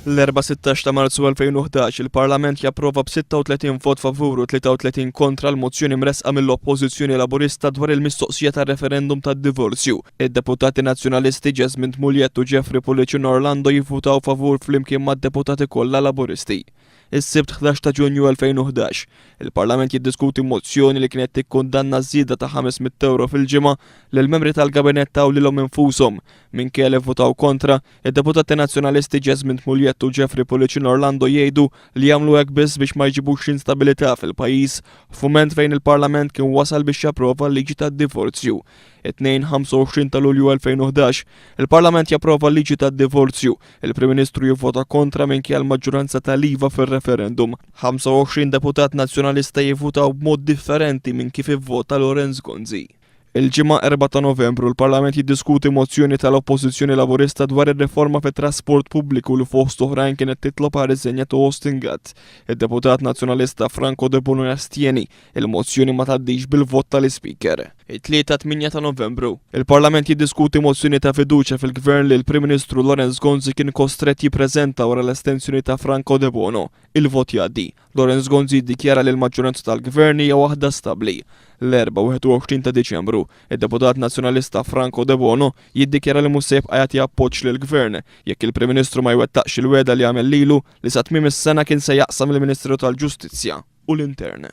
L-4-16 ta' Marzu 2011 il-Parlament japprova b'36 vot favur u 33 kontra l-mozzjoni mresqa mill-Oppożizzjoni Laburista dwar il-mistoqsija tar-referendum tad-divorzju. Id-deputati nazzjonalisti Jesmint Muljet u Jeffrey Policin Orlando jivvutaw favur flimkien mad-deputati kollha Laburisti. Is-Sibt 11 ta' Ġunju 2011 il-Parlament jiddiskuti mozzjoni li kienet tikkundanna żieda ta' €500 fil-ġimgħa lil membri tal-Gabinett taw lilhom infushom minkejja li votaw kontra. Id-deputati nazzjonalisti Jesmint Muljet u Jeffrey Policin Orlando jgħidu li jagħmlu hekk biss biex ma jġibux instabilità fil-pajjiż f'mument fejn il-Parlament kien wasal biex japprova l-liġi tad-divorzju. It-25 ta' Lulju 2011 il-Parlament japprova l-liġi tad-divorzju. Il-Prim Ministru jivvota kontra minkejja l-maġġoranza tal-iva fir-referendum. 25 deputat nazzjonalista jivvutaw b'mod differenti minn kif ivvota Lawrence Gonzi. Il-ġimgħa 4 ta' Novembru l-Parlament jiddiskuti mozzjoni tal-Oppożizzjoni Laburista dwar ir-riforma fit-trasport pubbliku li fost oħrajn kienet titlob għal riżenja ta' Austin Gatt. Id-deputat nazzjonalista Franco De Bono jastieni il-mozzjoni ma tgħaddix bil-vot tal-Ispeaker. It-3-8 ta' Novembru il-Parlament jiddiskuti mozzjoni ta' fiduċja fil-Gvern li l-Prim Ministru Lawrence Gonzi kien kostret jippreżenta wara l-estensjoni ta' Franco De Bono. Il-vot jgħaddi. Lawrence Gonzi ddikjara li l-maġġoranza tal-Gvern hija waħda stabbli. L-4-21 ta' Diċembru id-deputat nazzjonalista Franco De Bono jiddikjara li mhux se jibqa' jagħti appoġġ lill-Gvern jekk il-Prim Ministru ma jwettaqx il-wegħda li għamel lilu li sa tmiem is-sena kien se jaqsam il-Ministru tal-Ġustizzja u l-Intern.